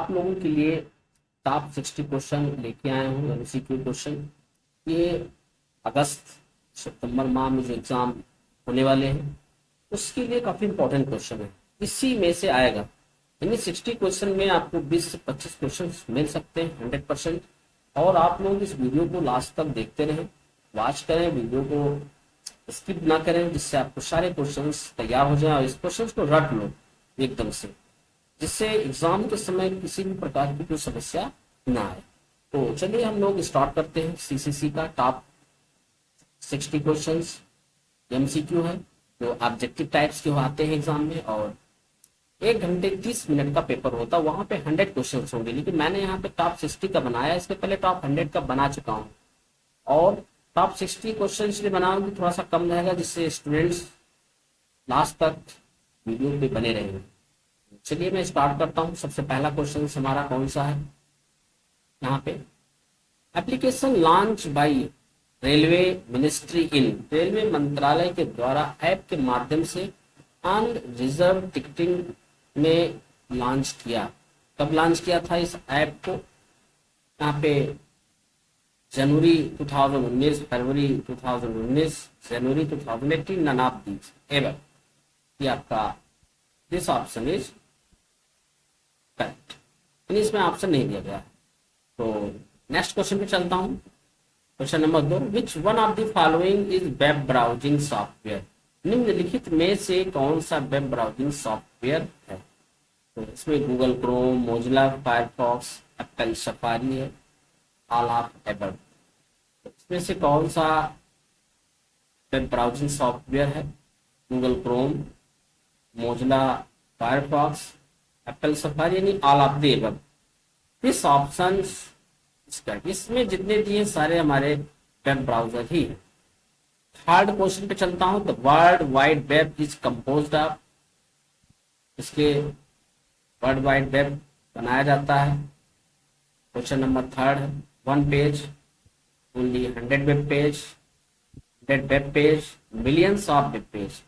आप लोगों के लिए टॉप 60 क्वेश्चन लेके आए हूँ, एमसीक्यू क्वेश्चन। ये अगस्त सितंबर माह में जो एग्ज़ाम होने वाले हैं उसके लिए काफ़ी इंपॉर्टेंट क्वेश्चन है, इसी में से आएगा। यानी 60 क्वेश्चन में आपको 20 से 25 क्वेश्चन मिल सकते हैं 100%। और आप लोग इस वीडियो को लास्ट तक देखते रहें, वॉच करें, वीडियो को स्किप ना करें, जिससे आपको सारे क्वेश्चंस तैयार हो जाए और इस क्वेश्चंस को रट लो एकदम से, जिससे एग्जाम के समय किसी भी प्रकार की कोई समस्या ना आए। तो चलिए हम लोग स्टार्ट करते हैं। सीसीसी का टॉप 60 क्वेश्चंस एमसीक्यू है, जो ऑब्जेक्टिव टाइप्स के आते हैं एग्जाम में, और 1 घंटे 30 मिनट का पेपर होता है। वहां पे 100 क्वेश्चन होंगे, लेकिन मैंने यहाँ पे टॉप 60 का बनाया। इसके पहले टॉप 100 का बना चुका हूँ, और टॉप 60 क्वेश्चन इसलिए बनाऊंगी थोड़ा सा कम रहेगा, जिससे स्टूडेंट्स लास्ट तक वीडियो पे बने रहेंगे। चलिए मैं स्टार्ट करता हूँ। सबसे पहला क्वेश्चन हमारा कौन सा है यहाँ पे, application launch by railway ministry in, railway मंत्रालय के द्वारा ऐप के माध्यम से अनरिजर्व टिकटिंग में लॉन्च किया। कब लॉन्च किया था इस ऐप को? यहाँ पे जनवरी 2019, फरवरी 2019, जनवरी 2018, नन ऑफ दीज एवर। ये आपका दिस ऑप्शन इज करेक्ट, इसमें ऑप्शन नहीं दिया गया है। तो नेक्स्ट क्वेश्चन पे चलता हूं। Question number 2, which one of the following is web browsing software, निम्नलिखित में से कौन सा वेब ब्राउजिंग सॉफ्टवेयर है? तो इसमें Google Chrome, Mozilla Firefox, Apple Safari है, ऑल ऑफ एबव। इसमें से कौन सा वेब ब्राउजिंग सॉफ्टवेयर है? Google Chrome, Mozilla Firefox, Apple Safari, यानी all of the above. This option, इसमें जितने दिए सारे हमारे वेब ब्राउजर ही है। थर्ड क्वेश्चन पे चलता हूं। The world wide web is composed of, इसके वर्ल्ड वाइड वेब बनाया जाता है। क्वेश्चन नंबर 3 है, 1 page, only 100 web page, 100 web page, millions of web page.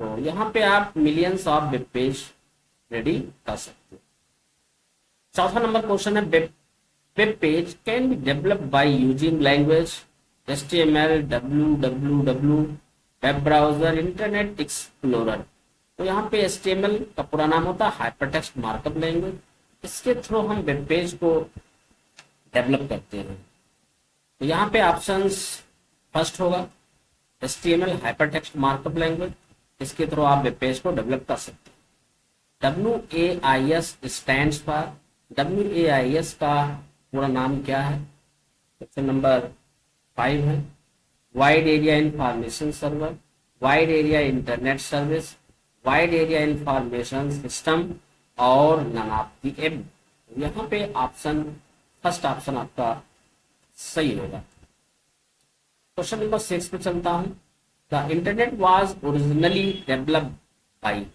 तो यहाँ पे आप millions of web page ready कर सकते हो। चौथा नंबर क्वेश्चन है, web page can be develop by using language HTML, www, web browser, internet explorer. तो यहाँ पे HTML का पूरा नाम होता है हाइपरटेक्स्ट मार्कअप लैंग्वेज। इसके थ्रू हम वेब पेज को डेवलप करते हैं। तो यहाँ पे ऑप्शंस फर्स्ट होगा HTML हाइपरटेक्स्ट मार्कअप लैंग्वेज, इसके थ्रू आप वेब पेज को डेवलप कर सकते हैं। WAIS स्टैंड्स फॉर, WAIS का पूरा नाम क्या है? क्वेश्चन नंबर 5 है, wide area information server, wide area internet service, wide area information system, और नन ऑफ द एबव। यहाँ पे ऑप्शन फर्स्ट ऑप्शन आपका सही होगा। क्वेश्चन नंबर 6 पे चलता हूँ। The internet was originally developed by,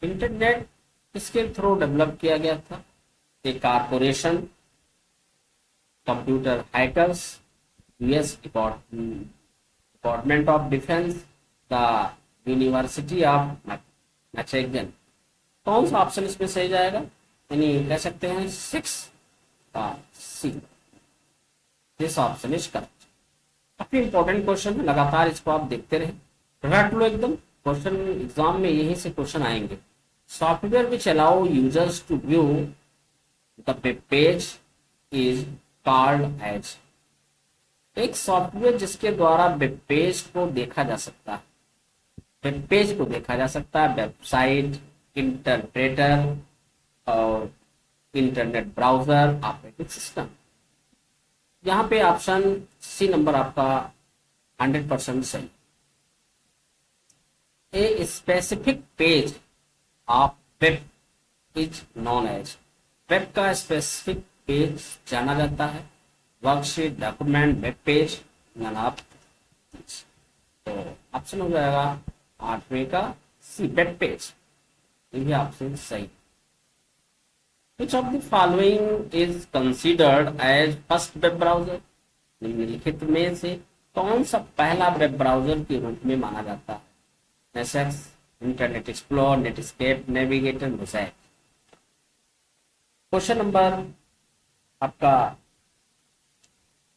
internet किसके थ्रू डेवलप किया गया था? A corporation, computer hackers, US department of defense, the university of Michigan. कौन सा ऑप्शन इसमें सही जाएगा? यानी कह सकते हैं 6 का सी, दिस ऑप्शन इज करेक्ट। काफी इंपॉर्टेंट क्वेश्चन है, लगातार इसको आप देखते रहे, रट लो एकदम। क्वेश्चन एग्जाम में यहीं से क्वेश्चन आएंगे। Software which allow users to view the web page is called as, एक सॉफ्टवेयर जिसके द्वारा वेब पेज को देखा जा सकता है, वेब पेज को देखा जा सकता है, वेबसाइट, इंटरप्रेटर और इंटरनेट ब्राउजर, ऑपरेटिंग सिस्टम। यहाँ पे ऑप्शन सी नंबर आपका 100% सही। A specific page of web is known as, web का स्पेसिफिक पेज जाना जाता है, worksheet, document, web page, none of these. तो ऑप्शन हो जाएगा 8वें का सी, वेब पेज। ये भी ऑप्शन सही। Which of the following is considered as first web browser, निम्नलिखित में से कौन सा पहला वेब ब्राउजर के रूप में माना जाता है? Nexus, internet explore, Netscape, navigator, Mosaic. Question number आपका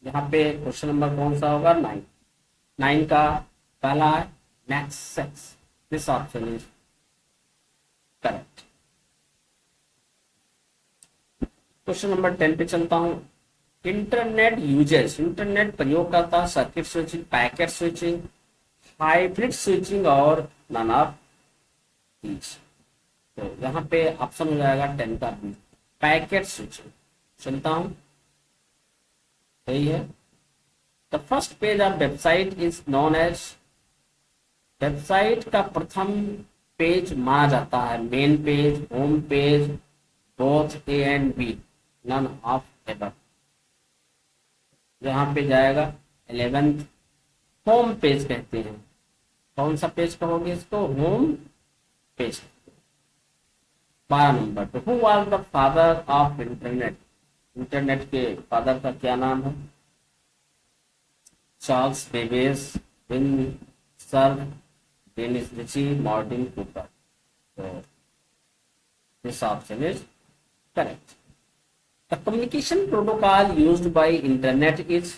यहाँ पे क्वेश्चन नंबर कौन सा होगा? 9 का पहला है max sex, this option is correct. Question number 10 पे चलता हूं। इंटरनेट यूजर्स, इंटरनेट प्रयोगकर्ता circuit switching, packet switching, hybrid switching और नन ऑफ दीज। तो यहाँ पे ऑप्शन हो जाएगा 10 का बी, पैकेट स्विचिंग। चलता हूं, सही है। The first page of website is known as, website का प्रथम पेज माना जाता है main page, home page, both A and B, none of ever. यहाँ पे जाएगा 11th, होम पेज कहते हैं। कौन सा पेज कहोगे इसको? Home page. 12 नंबर पे, who was the father of internet, internet के फादर का क्या नाम है? Charles Babbage, sir Dennis Ritchie, Martin Cooper. तो this option is correct. The communication protocol used by internet is,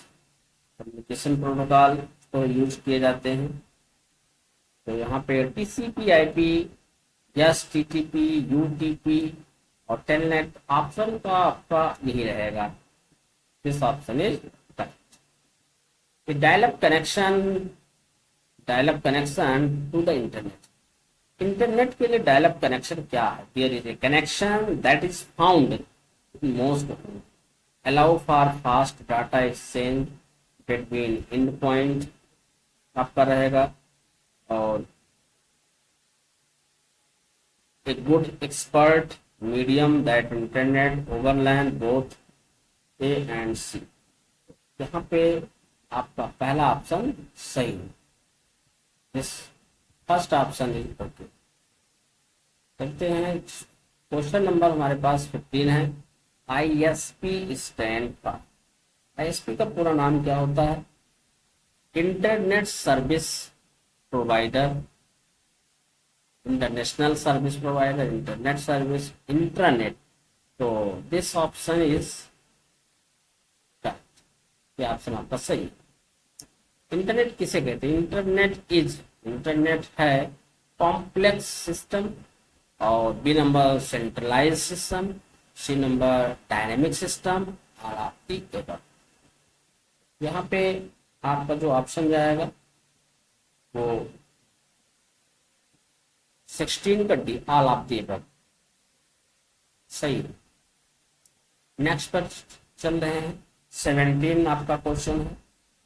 communication protocol तो use किए जाते हैं। तो यहाँ पे टीसीपी, आईपी, एसटीटीपी, यूटीपी और टेलनेट। ऑप्शन का आपका यही रहेगा, this option is correct. Dial-up connection, dial-up connection to the internet, internet के लिए डायल-अप कनेक्शन क्या है? There is a connection that is found in most home, allow for fast data exchange between end point आपका रहेगा, और a good expert medium that internet overland both A and C। यहाँ पे आपका पहला option सही है, this first option is okay. करते हैं क्वेश्चन नंबर हमारे पास 15 है। ISP स्टैंड फॉर, ISP का पूरा नाम क्या होता है? Internet service provider, international service provider, internet service, intranet. तो दिस ऑप्शन इज करेक्ट, ये ऑप्शन आपका सही है। इंटरनेट किसे कहते हैं? इंटरनेट इज, इंटरनेट है कॉम्प्लेक्स सिस्टम, और B number centralise system, C number dynamic system, और आपकी एबल। यहाँ पे आपका जो ऑप्शन जाएगा वो 16 का D, all of the above, सही है। नेक्स्ट पर चल रहे हैं, 17 आपका क्वेश्चन है,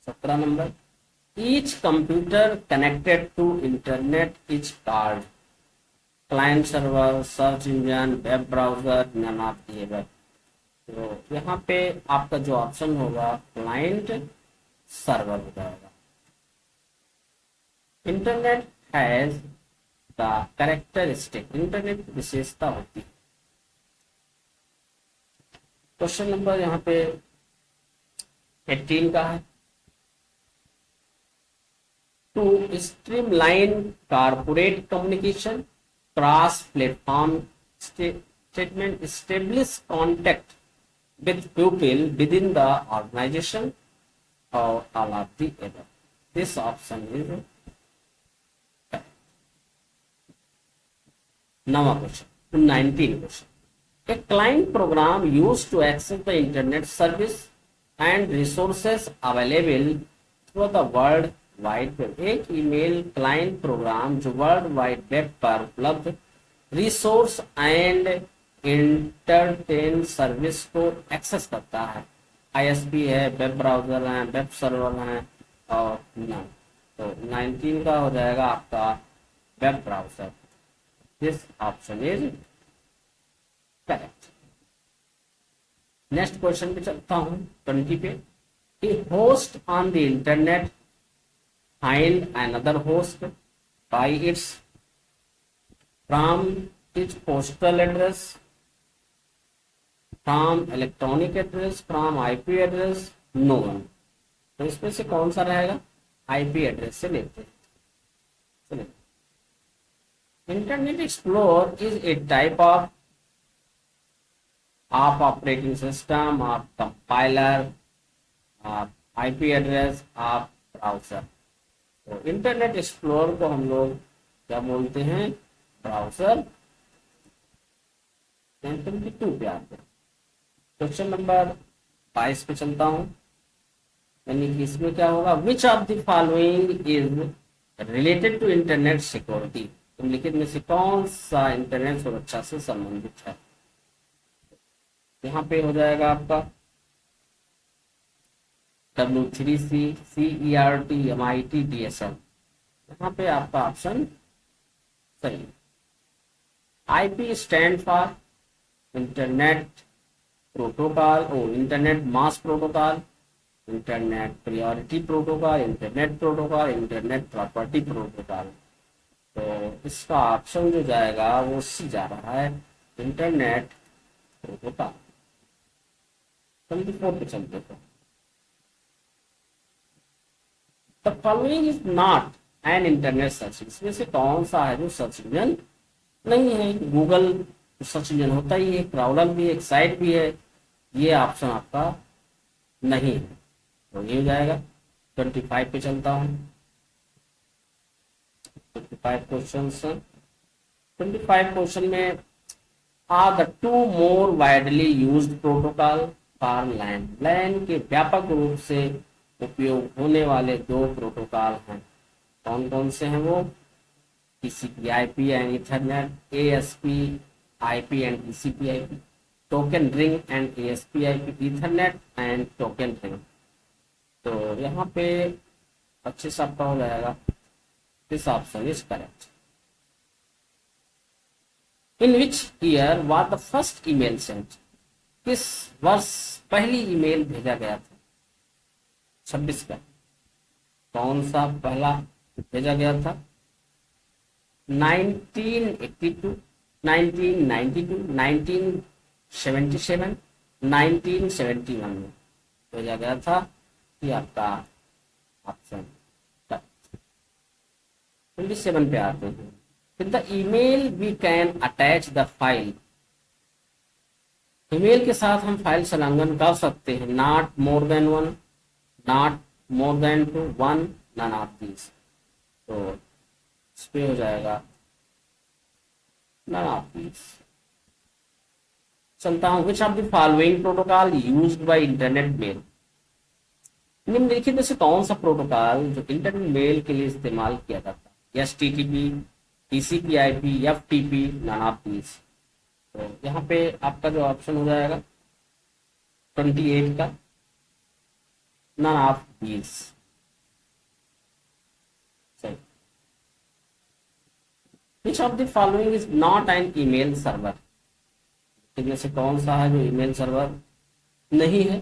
17 नंबर। Each computer connected to internet is called, client server, search engine, web browser, none of the above. तो यहाँ पे आपका जो ऑप्शन होगा क्लाइंट सर्वर हो जाएगा। Internet has the characteristic, internet विशेषता होती है। क्वेश्चन नंबर यहाँ पे 18 का है। To streamline corporate communication, cross platform statement, establish contact with people within the organisation, और all of the above. This option is नवा question, 19 question. A client program used to access the internet service and resources available through the world wide web। एक email client program जो world wide web पर उपलब्ध resource and entertain service को access करता है। ISP है, web browser है, web server है, और तो 19 का हो जाएगा आपका web browser. This option is correct. Next question पे चलता हूं, 20 पे। A host on the internet find another host by its from its postal address, from electronic address, from IP address, no one. तो इसमें से कौन सा रहेगा? IP एड्रेस से लेते हैं। चलिए, internet explore is a type of आप ऑपरेटिंग सिस्टम, आप कंपाइलर, आप आईपी एड्रेस, आप ब्राउजर। तो इंटरनेट एक्सप्लोरर को हम लोग क्या बोलते हैं, ब्राउजर। 22 पे आते हैं। क्वेश्चन नंबर 22 पे चलता हूं, यानी कि इसमें क्या होगा, which of the following is related to internet security. तो लिखित में से कौन सा इंटरनेट सुरक्षा से संबंधित है। यहाँ पे हो जाएगा आपका W3C, CERT, MIT, DSL। यहाँ पे आपका ऑप्शन सही। IP stand for internet protocol, internet mass protocol, internet priority protocol, internet protocol, internet property protocol. तो इसका ऑप्शन जो जाएगा वो सी जा रहा है, इंटरनेट प्रोटोकॉल। 24 पे चलते थे। The following is not an internet search. इसमें से कौन सा है जो सर्च इंजन नहीं है। गूगल सर्च इंजन होता ही है, क्राउडल भी है, एक साइट भी है, ये ऑप्शन आपका नहीं है, तो ये हो जाएगा। 25 पे चलता हूँ। 25 क्वेश्चन, 25 क्वेश्चन में are the two more widely used protocol for LAN. LAN के व्यापक रूप से उपयोग होने वाले दो प्रोटोकॉल हैं, कौन कौन से हैं वो, TCP IP and ethernet, ASP IP and TCP IP, token ring and ASP IP, ethernet and token ring. तो यहाँ पे अच्छे से आपका हो जाएगा, this option is correct. In which year was the first email sent. किस वर्ष पहली ईमेल भेजा गया था। 26 का। कौन सा पहला भेजा गया था, 1982, 1992, 1977, 1971 में भेजा गया था। ये आपका ऑप्शन 27 पे आते हैं। फिर the email we can attach the file. Email के साथ हम फाइल संलग्न कर सकते हैं, not more than one, not more than two, one, none of these. तो इस पे हो जाएगा नन ऑफ दीज। चलता हूं, which of the following protocol used by internet mail. निम्नलिखित में से कौन सा प्रोटोकॉल जो इंटरनेट मेल के लिए इस्तेमाल किया जाता है, HTTP, TCP IP, FTP, none of these. तो यहाँ पे आपका जो ऑप्शन हो जाएगा 28 का, नन ऑफ दीज। सही। Which of the following is not an email server. इनमें से कौन सा है जो ईमेल सर्वर नहीं है,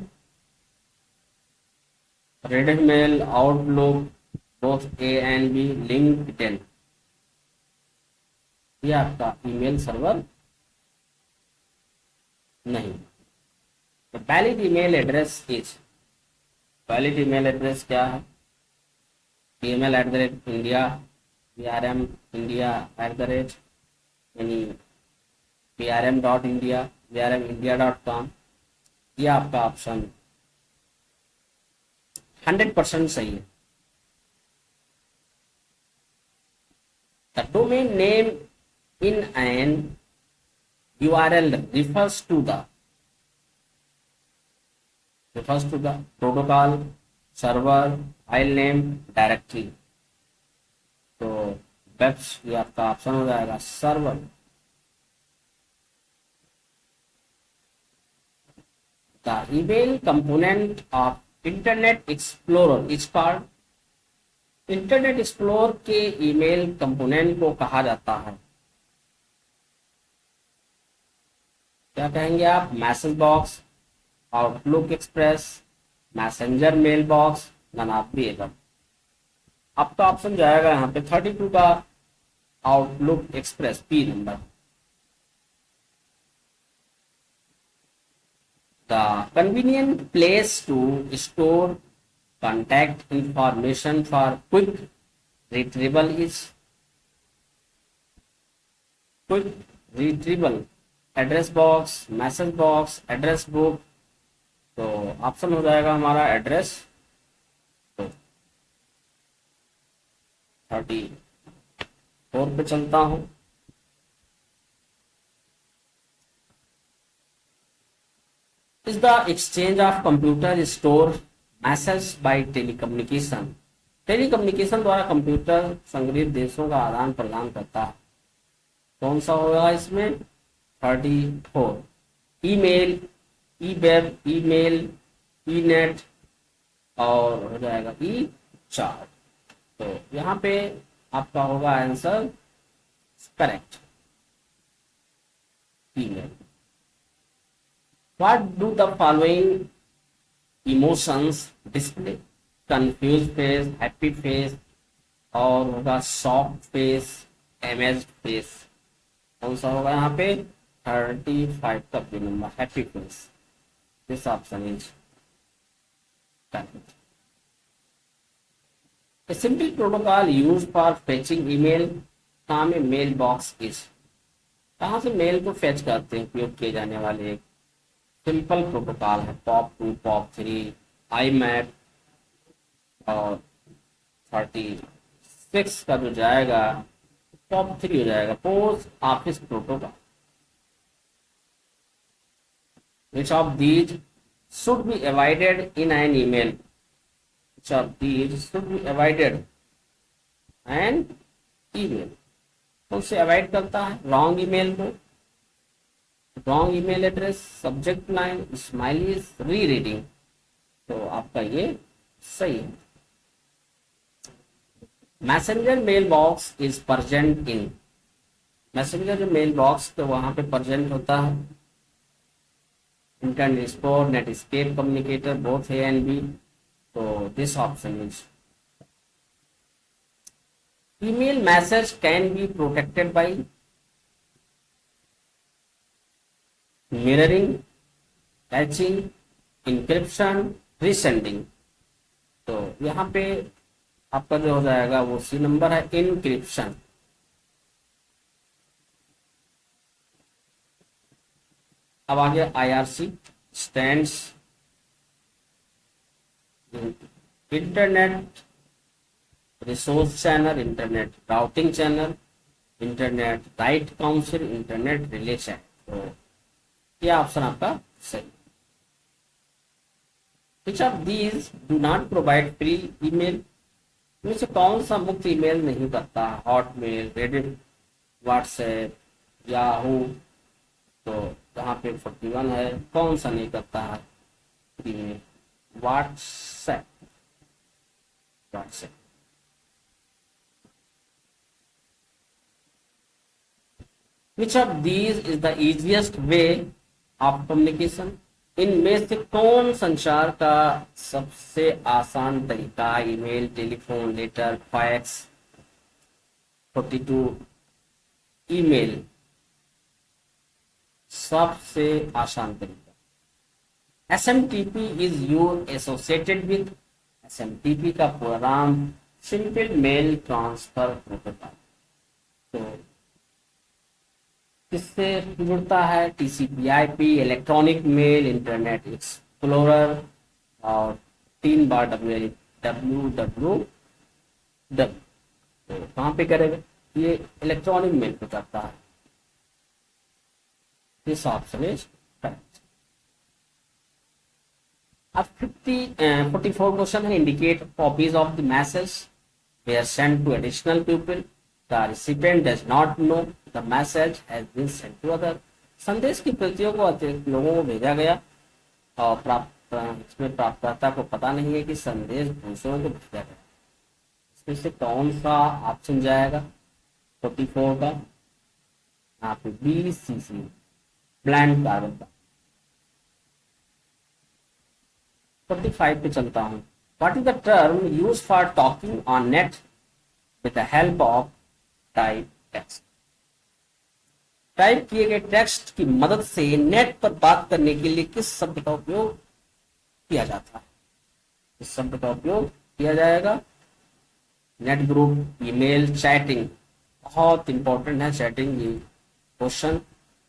Reddit mail, Outlook, both A and B, LinkedIn. ये आपका ईमेल सर्वर नहीं। तो valid email address is, valid email address क्या है, email@india, vrm india @ यानी vrm.india, vrmindia.com। ये आपका ऑप्शन 100% सही है। The domain name in an URL refers to the protocol, server, file name, directory। तो वेब्स ये आपका ऑप्शन हो जाएगा server. The email component of Internet Explorer is called. Internet Explorer के ईमेल कंपोनेंट को कहा जाता है, क्या कहेंगे आप, message box, Outlook Express, messenger mail box, none of the above. आपका ऑप्शन जाएगा यहाँ पे 32 का, Outlook Express, P number. The convenient place to store contact information for quick retrieval is, quick retrieval address box, message box, address book. तो option हो जाएगा हमारा address. तो 34 पे चलता हूं। Is the exchange of computer store message bye telecommunication. Telecommunication द्वारा computer संग्रहित देशों का आदान प्रदान करता है। कौन सा होगा इसमें? 34। ईमेल, ई वेब, ईमेल, ई नेट और हो जाएगा ई चार्ट। तो यहाँ पे आपका होगा answer correct, email. What do the following emotions display? Confuse face, happy face और होगा सॉफ्ट फेस, एमेज्ड फेस। कौन सा होगा यहाँ पे? 35 का B number, happy face. This option is correct. A simple protocol used for fetching email, कहाँ में मेल बॉक्स इज, कहाँ से मेल को फेच करते हैं, उपयोग किए जाने वाले एक सिंपल प्रोटोकॉल है। POP2, POP3, IMAP और 36 का जो जाएगा POP3 हो जाएगा, post office protocol. Which of these should be avoided in an email? Which of these should be avoided an email? कौन से अवॉइड करता है? रॉन्ग ईमेल को, wrong email address, subject line, smileys, rereading. तो आपका ये सही है। Messenger mail box is present in, messenger जो मेल बॉक्स तो वहां पे प्रेजेंट होता है internet sport, Netscape communicator, both A and B. तो this option is email message can be protected by mirroring, caching, encryption, resending. तो यहाँ पे आपका जो हो जाएगा वो सी नंबर है, इंक्रिप्शन। अब आगे IRC stands internet resource channel, internet routing channel, internet right council, internet relay channel. तो ये ऑप्शन आपका सही। Which of these do not provide free email? इनमें से कौन सा मुफ्त ईमेल नहीं करता? Hotmail, Reddit, WhatsApp, Yahoo. तो यहाँ पे 41 है, कौन सा नहीं करता है email? WhatsApp, WhatsApp. Which of these is the easiest way of communication? इनमें से कौन संचार का सबसे आसान तरीका? Email, telephone, letter, fax. 42 email सबसे आसान तरीका। SMTP is your associated with, SMTP का पूरा नाम सिंपल मेल ट्रांसफर प्रोटोकॉल। तो किससे जुड़ता है? TCP/IP, electronic mail, internet explorer और 3 बार www। तो कहाँ पे करेगा? ये इलेक्ट्रॉनिक मेल पे करता है। This option is correct. अब 44 क्वेश्चन है। Indicate copies of the message were sent to additional people, the recipient does not know the message has been sent to other. संदेश की प्रतियों को अतिरिक्त लोगों को भेजा गया और इसमें प्राप्तकर्ता को पता नहीं है कि संदेश दूसरों को भेजा गया। इसमें से कौन सा ऑप्शन जाएगा 44 का? यहाँ पे BCC, ब्लैंक कार्बन का। 45 पे चलता हूँ। What is the term use for talking on net with the help of type text? Type किए गए टेक्स्ट की मदद से नेट पर बात करने के लिए किस शब्द का उपयोग किया जाता है? इस शब्द का उपयोग किया जाएगा नेट ग्रुप, ईमेल, चैटिंग। बहुत इंपॉर्टेंट है चैटिंग ये क्वेश्चन।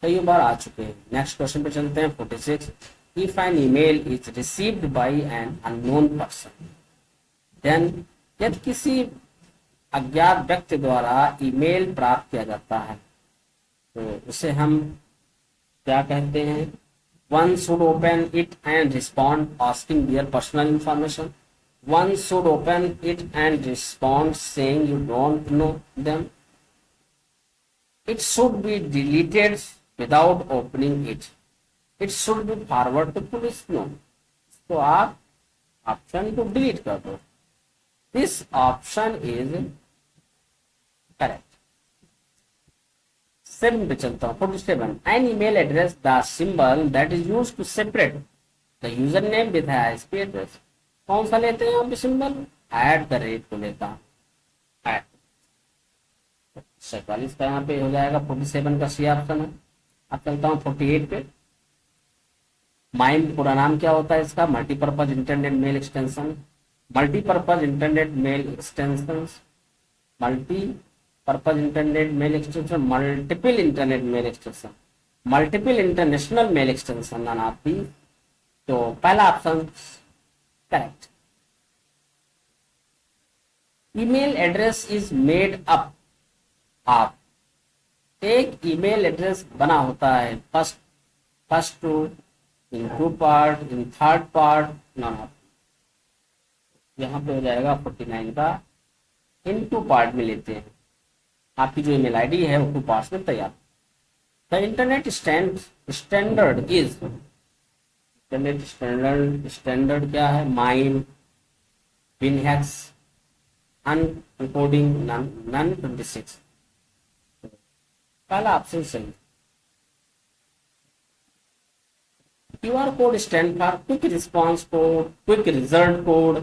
कई बार आ चुके हैं। नेक्स्ट क्वेश्चन पे चलते हैं 46। If an email is received by an unknown person then, यदि किसी अज्ञात व्यक्ति द्वारा ईमेल प्राप्त किया जाता है तो उसे हम क्या कहते हैं? One should open it and respond asking their personal information. One should open it and respond saying you don't know them. It should be deleted without opening it. It should be forward to police no. तो आप option को delete कर दो। This option is correct. 7 पे चलता हूँ 47। An email address the symbol that is use to separate the user name with ISP address. कौन सा लेते हैं यहाँ पे सिंबल? @ को लेता हूँ। 47 का यहाँ पे हो जाएगा, 47 का सी ऑप्शन है। अब चलता हूँ 48 पे। माइम पूरा नाम क्या होता है इसका? Multipurpose internet mail extension. Multipurpose internet mail extension, multipurpose internet mail extension, multiple internet mail extension, multiple international mail extension आप भी। तो पहला option correct. Email address is made up of. एक ईमेल एड्रेस बना होता है first two, in 2 part, in 3rd part, none. यहाँ पे हो जाएगा 49 का इन 2 पार्ट में लेते हैं। आपकी जो ईमेल आईडी है वो 2 पार्ट्स में तैयार। The internet standard is, internet standard क्या है? MIME, BinHex, uuencoding, none 26। पहला ऑप्शन सही। QR code stand for quick response code, quick result code,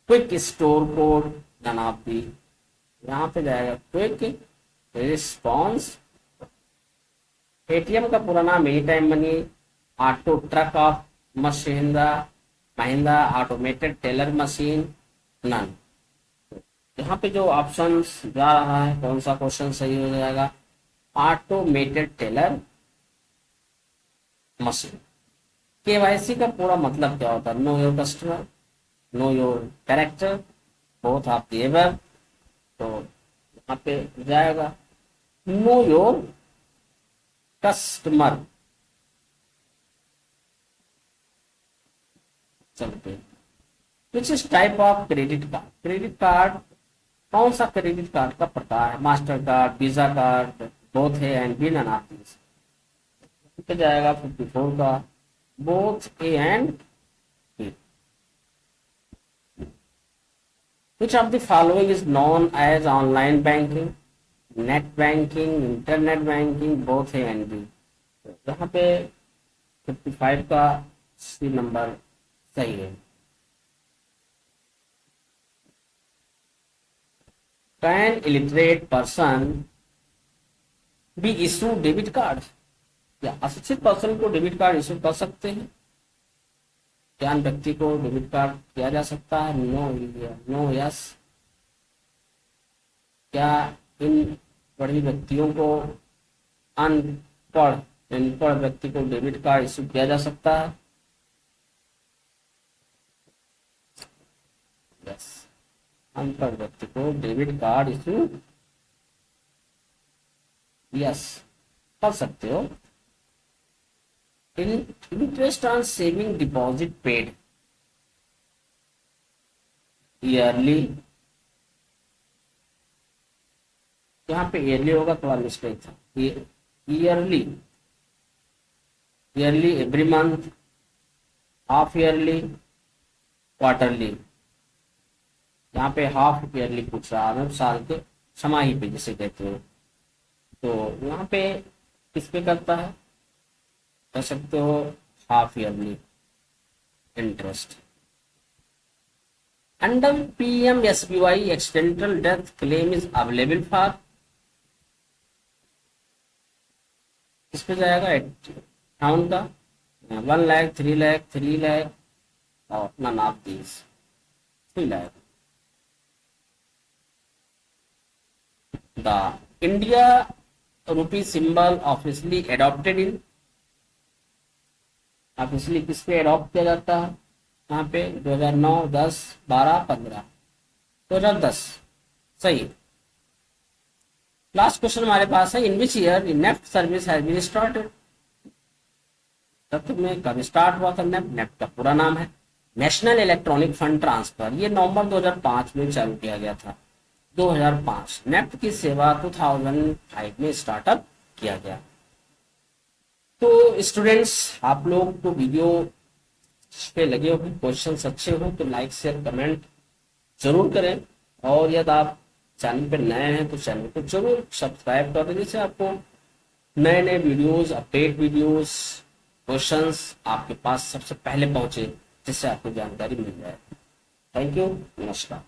quick store code, none of the. यहाँ पे जाएगा क्विक रिस्पॉन्स। एटीएम का पूरा नाम any time money, auto truck of Mahindra automated teller machine, none. यहाँ पे जो ऑप्शन जा रहा है कौन सा क्वेश्चन सही हो जाएगा? Automated teller machine. केवाईसी का पूरा मतलब क्या होता है? Know your customer, know your character, both of the above. तो यहाँ पे जाएगा नो योर कस्टमर। चलते which is type of credit card. Credit card कौन सा क्रेडिट कार्ड का प्रकार है? Mastercard, visa card, both A and B, none of this. जाएगा 54 का both A and B. Which of the following is known as online banking? Net banking, internet banking, both A and B. यहाँ पे 55 का सी number सही है। Can illiterate person be issue debit card? या अशिक्षित person को डेबिट कार्ड इशू कर सकते हैं? ज्ञान व्यक्ति को डेबिट कार्ड किया जा सकता है? No yes. क्या इन पढ़ी व्यक्तियों को अनपढ़ व्यक्ति को डेबिट कार्ड इशू किया जा सकता है? यस, अनपढ़ व्यक्ति को डेबिट कार्ड इशू यस कर सकते हो। Interest on saving deposit paid yearly. यहाँ पे ईयरली होगा, थोड़ा मिस्टेक था। Yearly every month, half yearly, quarterly. यहाँ पे हाफ ईयरली पूछ रहा है, साल के छमाही पे जिसे कहते हो। तो यहाँ पे किस पे करता है? कर सकते हो half yearly interest. Under PMSBY accidental death claim is available for, किस पे जाएगा? अकाउंट का 1 लाख, 3 लाख, 3 लाख और none of these, 3 lakh. The India rupee symbol officially adopted in, officially किस पे एडॉप्ट किया जाता है यहाँ पे 2009, 10, 12, 15, 2010 सही। लास्ट क्वेश्चन हमारे पास है, in which year NEFT service has been started, तत्व में कब स्टार्ट हुआ था नेफ्ट, नेफ्ट का पूरा नाम है नेशनल इलेक्ट्रॉनिक फंड ट्रांसफर, ये नवंबर 2005 में चालू किया गया था, 2005। नेफ्ट की सेवा 2005 में स्टार्टअप किया गया। तो स्टूडेंट्स, आप लोग तो वीडियो पे लगे हो, क्वेश्चंस अच्छे हो तो लाइक शेयर कमेंट जरूर करें, और यदि आप चैनल पर नए हैं तो चैनल को जरूर सब्सक्राइब कर दें, जिससे आपको नए नए वीडियोस, अपडेट वीडियोस, क्वेश्चंस आपके पास सबसे पहले पहुंचे, जिससे आपको जानकारी मिल जाए। थैंक यू, नमस्कार।